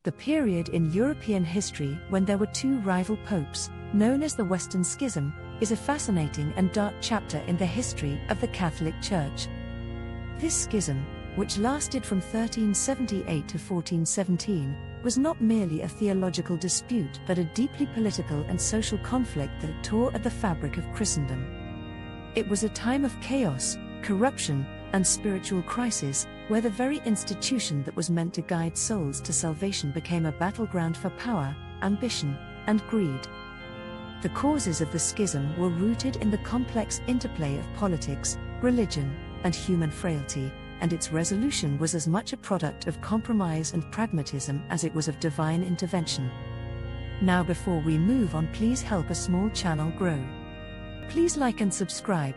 The period in European history when there were two rival popes, known as the Western Schism, is a fascinating and dark chapter in the history of the Catholic Church. This schism, which lasted from 1378 to 1417, was not merely a theological dispute but a deeply political and social conflict that tore at the fabric of Christendom. It was a time of chaos, corruption, and spiritual crisis, where the very institution that was meant to guide souls to salvation became a battleground for power, ambition, and greed. The causes of the schism were rooted in the complex interplay of politics, religion, and human frailty, and its resolution was as much a product of compromise and pragmatism as it was of divine intervention. Now, before we move on, please help a small channel grow. Please like and subscribe.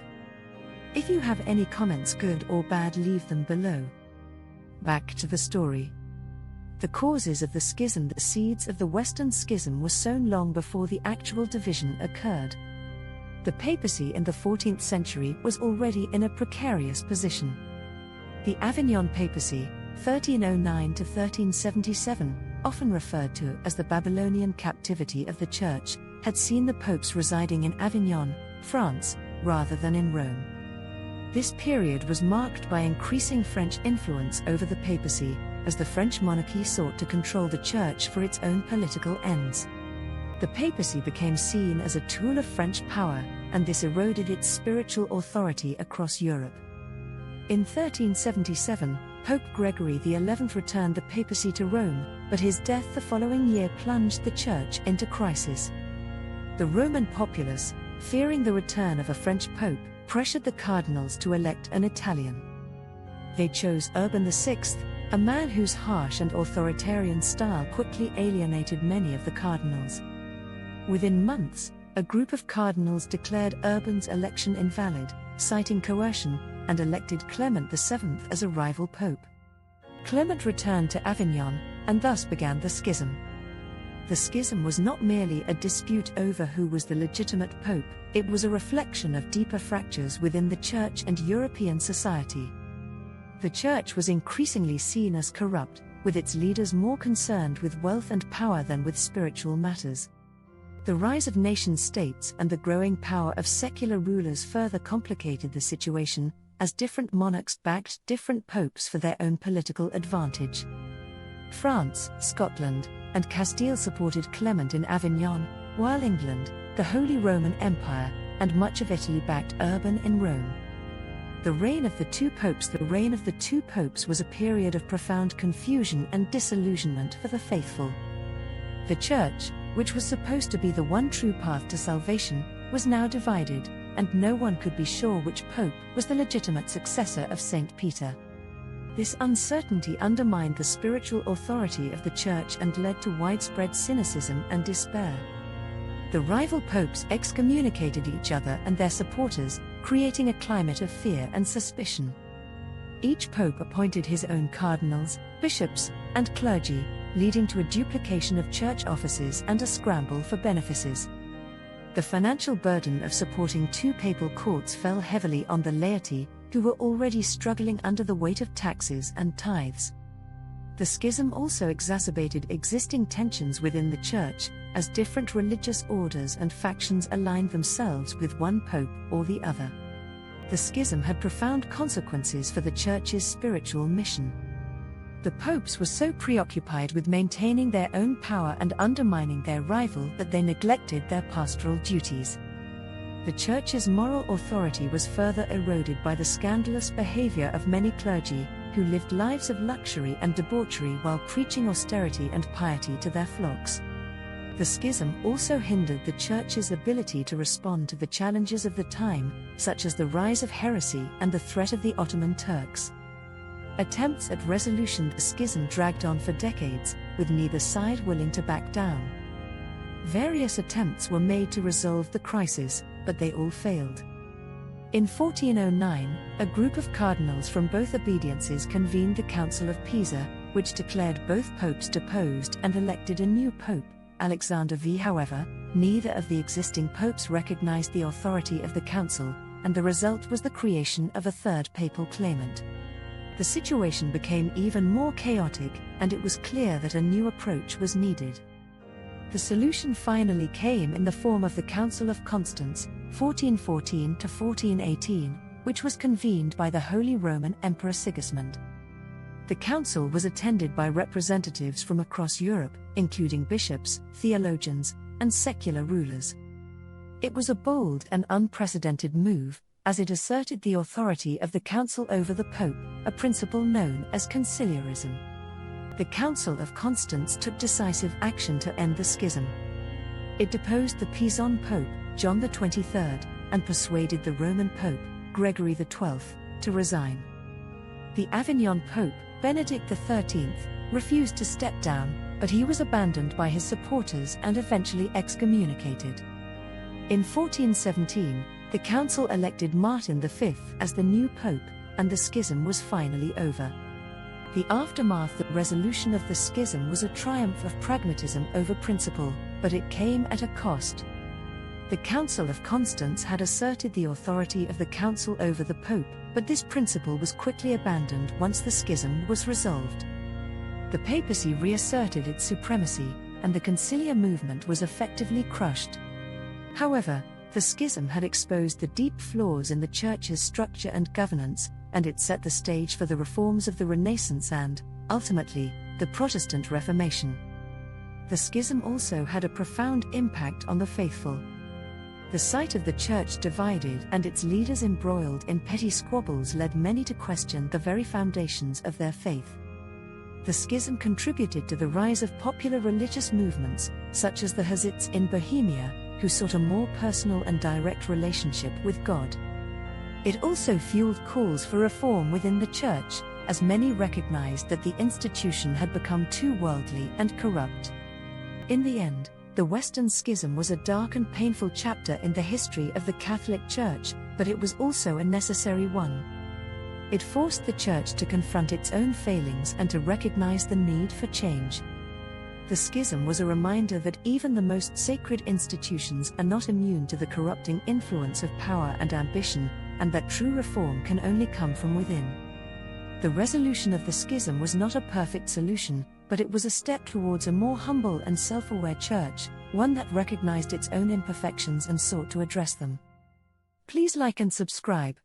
If you have any comments, good or bad, leave them below. Back to the story. The causes of the schism. The seeds of the Western Schism were sown long before the actual division occurred. The papacy in the 14th century was already in a precarious position. The Avignon Papacy, 1309 to 1377, often referred to as the Babylonian captivity of the Church, had seen the popes residing in Avignon, France, rather than in Rome. This period was marked by increasing French influence over the papacy, as the French monarchy sought to control the Church for its own political ends. The papacy became seen as a tool of French power, and this eroded its spiritual authority across Europe. In 1377, Pope Gregory XI returned the papacy to Rome, but his death the following year plunged the Church into crisis. The Roman populace, fearing the return of a French pope, pressured the cardinals to elect an Italian. They chose Urban VI, a man whose harsh and authoritarian style quickly alienated many of the cardinals. Within months, a group of cardinals declared Urban's election invalid, citing coercion, and elected Clement VII as a rival pope. Clement returned to Avignon, and thus began the schism. The schism was not merely a dispute over who was the legitimate pope, it was a reflection of deeper fractures within the Church and European society. The Church was increasingly seen as corrupt, with its leaders more concerned with wealth and power than with spiritual matters. The rise of nation-states and the growing power of secular rulers further complicated the situation, as different monarchs backed different popes for their own political advantage. France, Scotland, and Castile supported Clement in Avignon, while England, the Holy Roman Empire, and much of Italy backed Urban in Rome. The reign of the two popes was a period of profound confusion and disillusionment for the faithful. The Church, which was supposed to be the one true path to salvation, was now divided, and no one could be sure which pope was the legitimate successor of Saint Peter. This uncertainty undermined the spiritual authority of the Church and led to widespread cynicism and despair. The rival popes excommunicated each other and their supporters, creating a climate of fear and suspicion. Each pope appointed his own cardinals, bishops, and clergy, leading to a duplication of church offices and a scramble for benefices. The financial burden of supporting two papal courts fell heavily on the laity, who were already struggling under the weight of taxes and tithes. The schism also exacerbated existing tensions within the Church, as different religious orders and factions aligned themselves with one pope or the other. The schism had profound consequences for the Church's spiritual mission. The popes were so preoccupied with maintaining their own power and undermining their rival that they neglected their pastoral duties. The Church's moral authority was further eroded by the scandalous behavior of many clergy, who lived lives of luxury and debauchery while preaching austerity and piety to their flocks. The schism also hindered the Church's ability to respond to the challenges of the time, such as the rise of heresy and the threat of the Ottoman Turks. Attempts at resolution of the schism dragged on for decades, with neither side willing to back down. Various attempts were made to resolve the crisis, but they all failed. In 1409, a group of cardinals from both obediences convened the Council of Pisa, which declared both popes deposed and elected a new pope, Alexander V. However, neither of the existing popes recognized the authority of the council, and the result was the creation of a third papal claimant. The situation became even more chaotic, and it was clear that a new approach was needed. The solution finally came in the form of the Council of Constance, 1414 to 1418, which was convened by the Holy Roman Emperor Sigismund. The council was attended by representatives from across Europe, including bishops, theologians, and secular rulers. It was a bold and unprecedented move, as it asserted the authority of the council over the Pope, a principle known as conciliarism. The Council of Constance took decisive action to end the schism. It deposed the Pisan Pope, John XXIII, and persuaded the Roman Pope, Gregory XII, to resign. The Avignon Pope, Benedict XIII, refused to step down, but he was abandoned by his supporters and eventually excommunicated. In 1417, the council elected Martin V as the new pope, and the schism was finally over. The aftermath, the resolution of the schism, was a triumph of pragmatism over principle, but it came at a cost. The Council of Constance had asserted the authority of the council over the Pope, but this principle was quickly abandoned once the schism was resolved. The Papacy reasserted its supremacy, and the conciliar movement was effectively crushed. However, the schism had exposed the deep flaws in the Church's structure and governance, and it set the stage for the reforms of the Renaissance and, ultimately, the Protestant Reformation. The schism also had a profound impact on the faithful. The sight of the Church divided and its leaders embroiled in petty squabbles led many to question the very foundations of their faith. The schism contributed to the rise of popular religious movements, such as the Hussites in Bohemia, who sought a more personal and direct relationship with God. It also fueled calls for reform within the Church, as many recognized that the institution had become too worldly and corrupt. In the end, the Western Schism was a dark and painful chapter in the history of the Catholic Church, but it was also a necessary one. It forced the Church to confront its own failings and to recognize the need for change. The schism was a reminder that even the most sacred institutions are not immune to the corrupting influence of power and ambition, and that true reform can only come from within. The resolution of the schism was not a perfect solution, but it was a step towards a more humble and self-aware Church, one that recognized its own imperfections and sought to address them. Please like and subscribe.